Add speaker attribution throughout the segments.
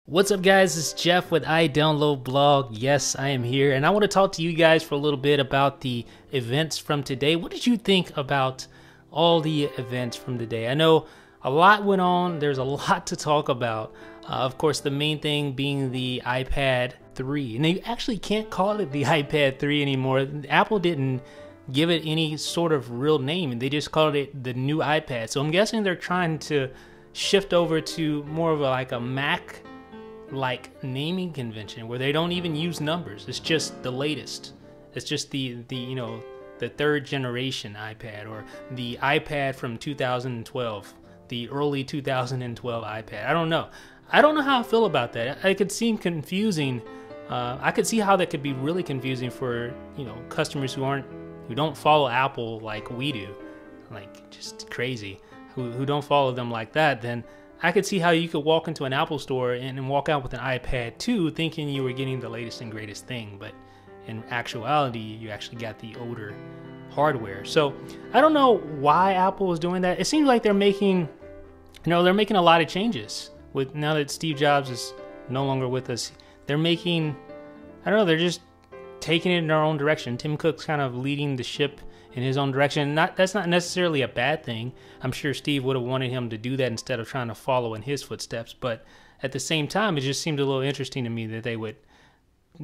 Speaker 1: What's up guys, it's Jeff with iDownload Blog. Yes, I am here and I want to talk to you guys for a little bit about the events from today. What did you think about all the events from today? I know a lot went on, there's a lot to talk about. Of course, the main thing being the iPad 3. And they actually can't call it the iPad 3 anymore. Apple didn't give it any sort of real name and they just called it the new iPad. So I'm guessing they're trying to shift over to more of a Mac naming convention where they don't even use numbers. It's just the latest. It's just the third generation iPad, or the iPad from 2012, the early 2012 iPad. I don't know how I feel about that. It could seem confusing. I could see how that could be really confusing for customers who don't follow Apple like we do, like just crazy, who don't follow them like that. Then I could see how you could walk into an Apple store and walk out with an iPad 2 thinking you were getting the latest and greatest thing, but in actuality, you actually got the older hardware. So I don't know why Apple is doing that. It seems like they're making a lot of changes with now that Steve Jobs is no longer with us. They're making, they're just taking it in their own direction. Tim Cook's kind of leading the ship in his own direction. That's not necessarily a bad thing. I'm sure Steve would have wanted him to do that instead of trying to follow in his footsteps. But at the same time, it just seemed a little interesting to me that they would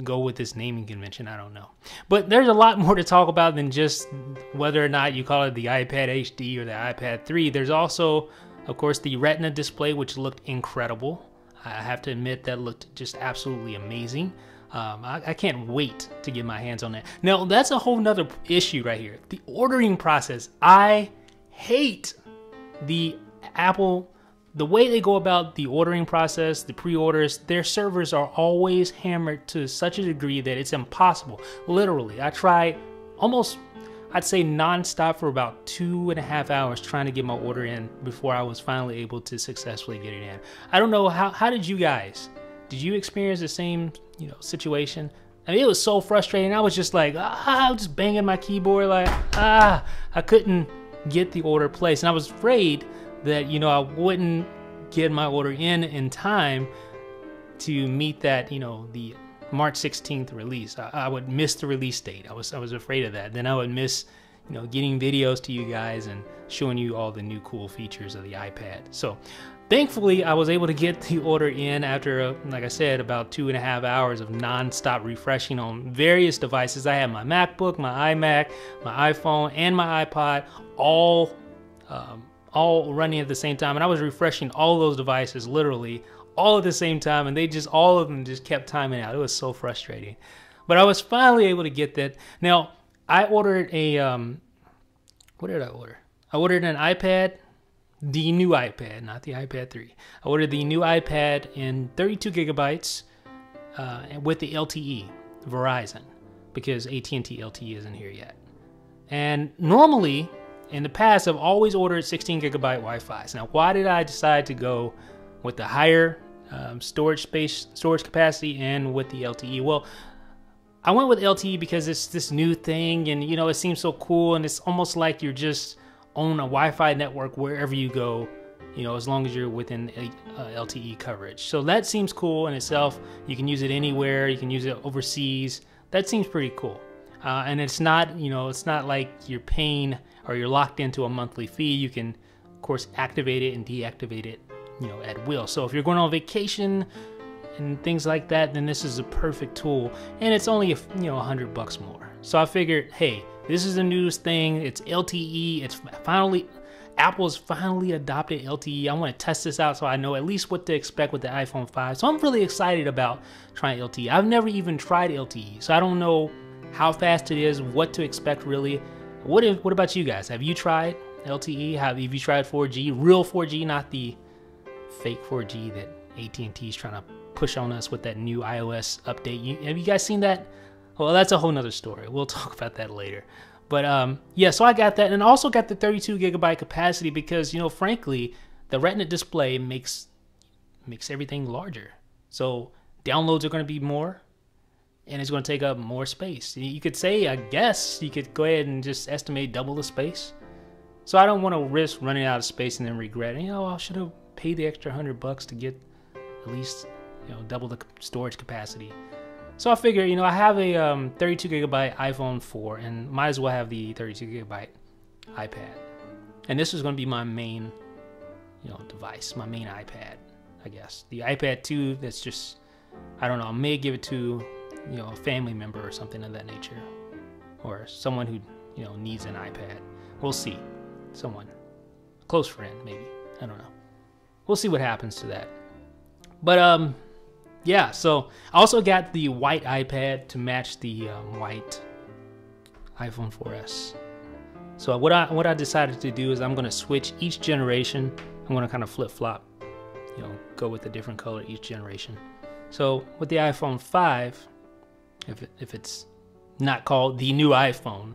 Speaker 1: go with this naming convention. I don't know. But there's a lot more to talk about than just whether or not you call it the iPad HD or the iPad 3. There's also, of course, the Retina display, which looked incredible. I have to admit that looked just absolutely amazing. I can't wait to get my hands on that. Now, that's a whole nother issue right here. The ordering process. I hate the way they go about the ordering process, the pre-orders. Their servers are always hammered to such a degree that it's impossible. Literally, I tried I'd say non-stop for about 2.5 hours trying to get my order in before I was finally able to successfully get it in. I don't know, how did you guys? Did you experience the same situation? I mean, it was so frustrating. I was just like, I was just banging my keyboard I couldn't get the order placed. And I was afraid that, I wouldn't get my order in time to meet that, the March 16th release. I would miss the release date. I was afraid of that. Then I would miss, getting videos to you guys and showing you all the new cool features of the iPad. So thankfully, I was able to get the order in after, like I said, about 2.5 hours of non-stop refreshing on various devices. I had my MacBook, my iMac, my iPhone, and my iPod all running at the same time. And I was refreshing all those devices literally all at the same time, and all of them just kept timing out. It was so frustrating. But I was finally able to get that. Now, I ordered what did I order? I ordered an iPad, the new iPad, not the iPad 3. I ordered the new iPad in 32 gigabytes with the LTE, Verizon, because AT&T LTE isn't here yet. And normally, in the past, I've always ordered 16 gigabyte Wi-Fi. So now, why did I decide to go with the higher storage capacity and with the LTE? Well, I went with LTE because it's this new thing, and it seems so cool, and it's almost like you're just on a Wi-Fi network wherever you go, as long as you're within LTE coverage. So that seems cool in itself. You can use it anywhere. You can use it overseas. That seems pretty cool. And it's not, it's not like you're paying or you're locked into a monthly fee. You can, of course, activate it and deactivate it, at will. So if you're going on vacation and things like that, then this is a perfect tool. And it's only, $100 more. So I figured, hey, this is the newest thing. It's LTE. Apple's finally adopted LTE. I want to test this out so I know at least what to expect with the iPhone 5. So I'm really excited about trying LTE. I've never even tried LTE, so I don't know how fast it is, what to expect really. What about you guys? Have you tried LTE? Have you tried 4G? Real 4G, not the fake 4G that AT&T is trying to push on us with that new iOS update. Have you guys seen that? Well, that's a whole nother story. We'll talk about that later. But yeah, so I got that, and also got the 32 gigabyte capacity because, frankly, the Retina display makes everything larger. So downloads are going to be more, and it's going to take up more space. You could say, I guess, you could go ahead and just estimate double the space. So I don't want to risk running out of space and then regret, I should have paid the extra $100 to get at least, double the storage capacity. So I figure, I have a 32 gigabyte iPhone 4 and might as well have the 32 gigabyte iPad. And this is going to be my main, device, my main iPad, I guess. The iPad 2, that's just, I don't know, I may give it to, a family member or something of that nature. Or someone who, needs an iPad. We'll see. Someone. A close friend, maybe. I don't know. We'll see what happens to that. But, yeah, so I also got the white iPad to match the white iPhone 4S. So what I decided to do is I'm going to switch each generation. I'm going to kind of flip-flop, go with a different color each generation. So with the iPhone 5, if it's not called the new iPhone,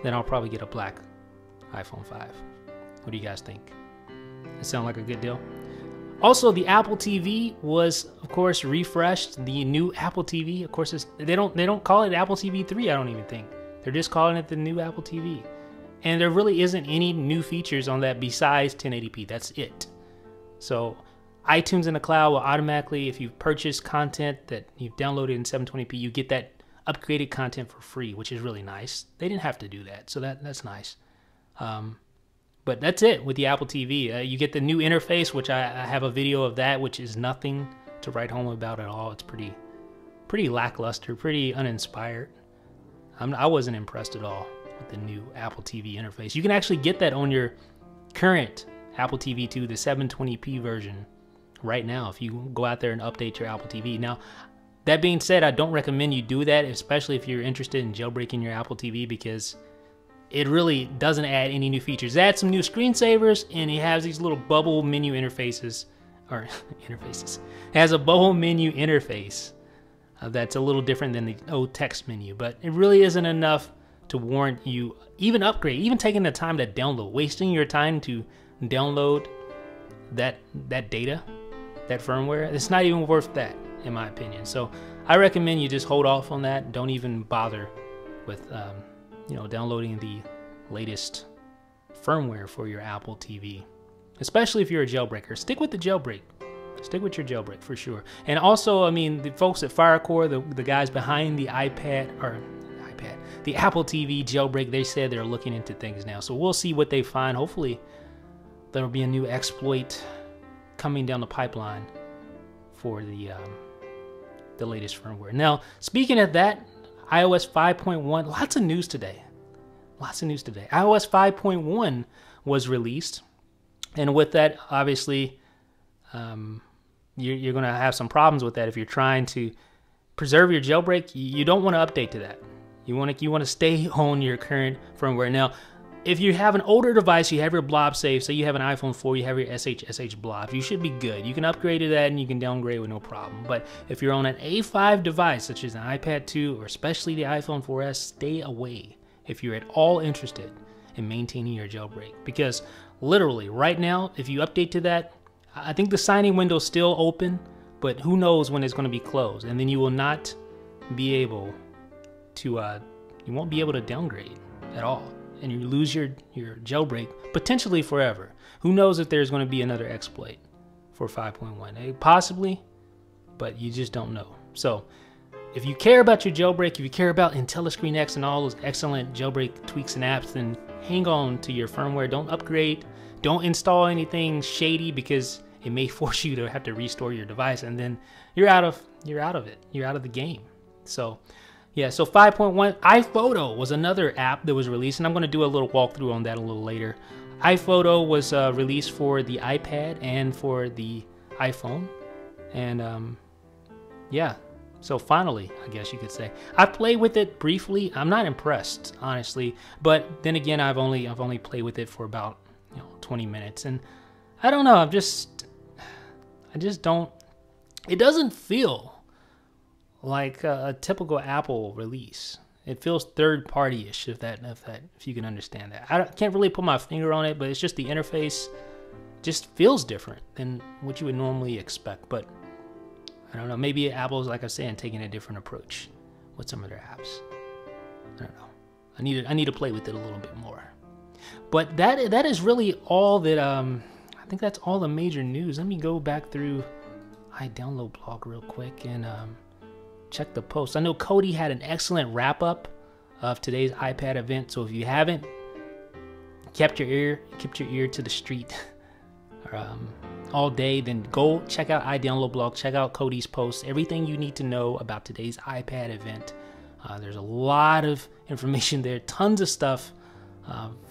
Speaker 1: then I'll probably get a black iPhone 5. What do you guys think? That sound like a good deal? Also, the Apple TV was, of course, refreshed. The new Apple TV, of course, they don't call it Apple TV 3, I don't even think. They're just calling it the new Apple TV. And there really isn't any new features on that besides 1080p. That's it. So iTunes in the cloud will automatically, if you purchase content that you've downloaded in 720p, you get that upgraded content for free, which is really nice. They didn't have to do that, so that's nice. But that's it with the Apple TV. You get the new interface, which I have a video of that, which is nothing to write home about at all. It's pretty lackluster, pretty uninspired. I wasn't impressed at all with the new Apple TV interface. You can actually get that on your current Apple TV 2, the 720p version, right now if you go out there and update your Apple TV. Now, that being said, I don't recommend you do that, especially if you're interested in jailbreaking your Apple TV, because it really doesn't add any new features. It adds some new screensavers, and it has these little bubble menu interfaces, or interfaces. It has a bubble menu interface that's a little different than the old text menu, but it really isn't enough to warrant you even upgrade, even taking the time to download, wasting your time to download that data, that firmware. It's not even worth that, in my opinion. So I recommend you just hold off on that. Don't even bother with downloading the latest firmware for your Apple TV, especially if you're a jailbreaker. Stick with the jailbreak. Stick with your jailbreak for sure. And also, I mean, the folks at FireCore, the guys behind the the Apple TV jailbreak, they said they're looking into things now. So we'll see what they find. Hopefully, there'll be a new exploit coming down the pipeline for the latest firmware. Now, speaking of that, iOS 5.1, lots of news today. iOS 5.1 was released, and with that, obviously, you're going to have some problems with that. If you're trying to preserve your jailbreak, you don't want to update to that. You want to stay on your current firmware. Now, if you have an older device, you have your blob safe, say you have an iPhone 4, you have your SH blob, you should be good. You can upgrade to that and you can downgrade with no problem. But if you're on an A5 device, such as an iPad 2 or especially the iPhone 4S, stay away if you're at all interested in maintaining your jailbreak. Because literally right now, if you update to that, I think the signing window is still open, but who knows when it's going to be closed. And then you will not be able to, you won't be able to downgrade at all. And you lose your jailbreak potentially forever. Who knows if there's going to be another exploit for 5.1? Possibly, but you just don't know. So if you care about your jailbreak, if you care about IntelliScreen X and all those excellent jailbreak tweaks and apps, then hang on to your firmware. Don't upgrade. Don't install anything shady, because it may force you to have to restore your device, and then you're out of it. You're out of the game. So yeah, so 5.1, iPhoto was another app that was released, and I'm going to do a little walkthrough on that a little later. iPhoto was released for the iPad and for the iPhone, and yeah, so finally, I guess you could say. I played with it briefly. I'm not impressed, honestly, but then again, I've only played with it for about 20 minutes, and I don't know. I just don't. It doesn't feel like a typical Apple release. It feels third-party-ish, if you can understand that. I can't really put my finger on it, but it's just the interface just feels different than what you would normally expect. But I don't know. Maybe Apple's, like I was saying, taking a different approach with some of their apps. I don't know. I need to play with it a little bit more. But that is really all that. I think that's all the major news. Let me go back through iDownload blog real quick and check the post. I know Cody had an excellent wrap up of today's iPad event. So if you haven't kept your ear to the street all day, then go check out iDownload blog. Check out Cody's post. Everything you need to know about today's iPad event. There's a lot of information there, tons of stuff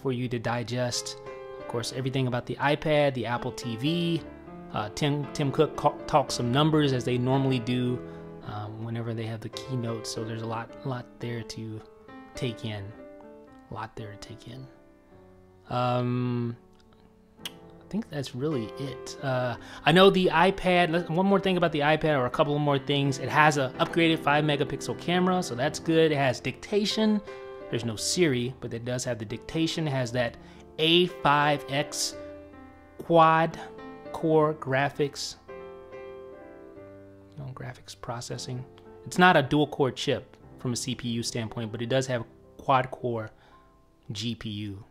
Speaker 1: for you to digest. Of course, everything about the iPad, the Apple TV. Tim Cook talks some numbers as they normally do whenever they have the keynote. So there's a lot there to take in. I think that's really it. I know the iPad, one more thing about the iPad, or a couple of more things. It has an upgraded 5-megapixel camera, so that's good. It has dictation. There's no Siri, but it does have the dictation. It has that A5X quad-core graphics, graphics processing. It's not a dual-core chip from a CPU standpoint, but it does have quad-core GPU.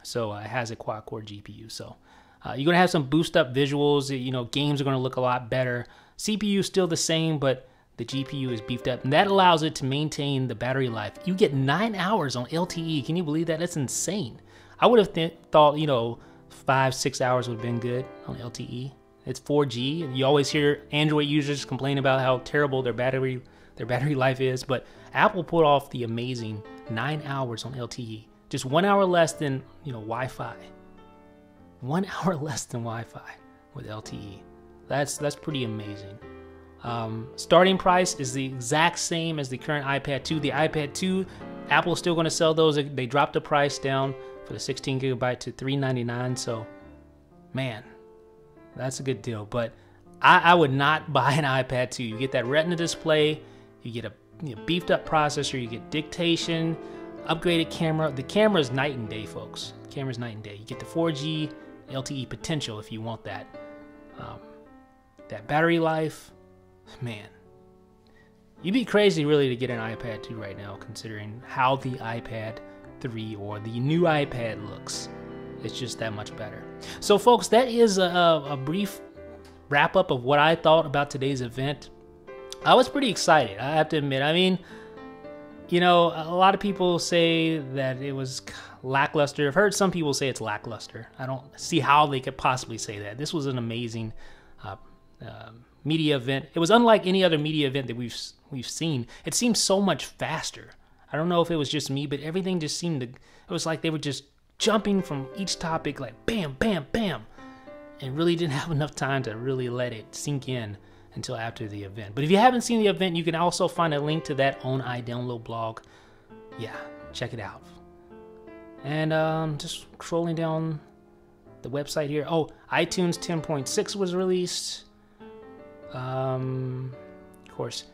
Speaker 1: So it has a quad-core GPU. So you're going to have some boost-up visuals. Games are going to look a lot better. CPU is still the same, but the GPU is beefed up. And that allows it to maintain the battery life. You get 9 hours on LTE. Can you believe that? That's insane. I would have thought, 5-6 hours would have been good on LTE. It's 4G. You always hear Android users complain about how terrible their battery life is. But Apple pulled off the amazing 9 hours on LTE. Just 1 hour less than Wi-Fi. 1 hour less than Wi-Fi with LTE. That's pretty amazing. Starting price is the exact same as the current iPad 2. The iPad 2, Apple's still going to sell those. They dropped the price down for the 16 gigabyte to $399. So, man, that's a good deal. But I would not buy an iPad 2. You get that Retina display. You get a beefed up processor. You get dictation, upgraded camera. The camera is night and day, folks. The camera's night and day. You get the 4G LTE potential if you want that. That battery life, man. You'd be crazy really to get an iPad 2 right now, considering how the iPad 3 or the new iPad looks. It's just that much better. So folks, that is a brief wrap up of what I thought about today's event. I was pretty excited, I have to admit. I mean, a lot of people say that it was lackluster. I've heard some people say it's lackluster. I don't see how they could possibly say that. This was an amazing media event. It was unlike any other media event that we've seen. It seemed so much faster. I don't know if it was just me, but everything just seemed to, it was like they were just jumping from each topic like bam, bam, bam, and really didn't have enough time to really let it sink in until after the event. But if you haven't seen the event, you can also find a link to that on iDownload blog. Yeah, check it out. And just scrolling down the website here. Oh, iTunes 10.6 was released. Of course,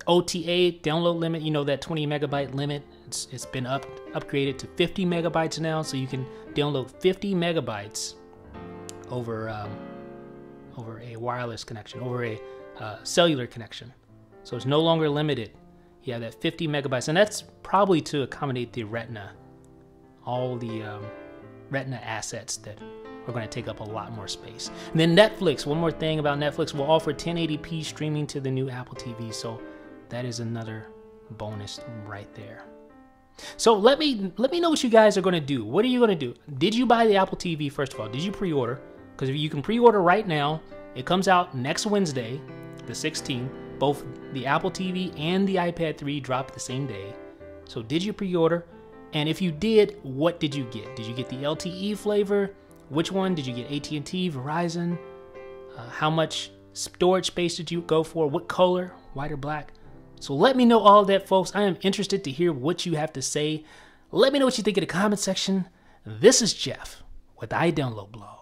Speaker 1: OTA download limit, that 20 megabyte limit, it's been upgraded to 50 megabytes now, so you can download 50 megabytes over a wireless connection, over a cellular connection. So it's no longer limited. You have that 50 megabytes, and that's probably to accommodate the Retina, all the Retina assets that are going to take up a lot more space. And then Netflix, one more thing about Netflix, will offer 1080p streaming to the new Apple TV, so that is another bonus right there. So let me know what you guys are going to do. What are you going to do? Did you buy the Apple TV, first of all? Did you pre-order? Because if you can pre-order right now, it comes out next Wednesday, the 16th. Both the Apple TV and the iPad 3 drop the same day. So did you pre-order? And if you did, what did you get? Did you get the LTE flavor? Which one? Did you get AT&T, Verizon? How much storage space did you go for? What color? White or black? So let me know all of that, folks. I am interested to hear what you have to say. Let me know what you think in the comment section. This is Jeff with iDownload Blog.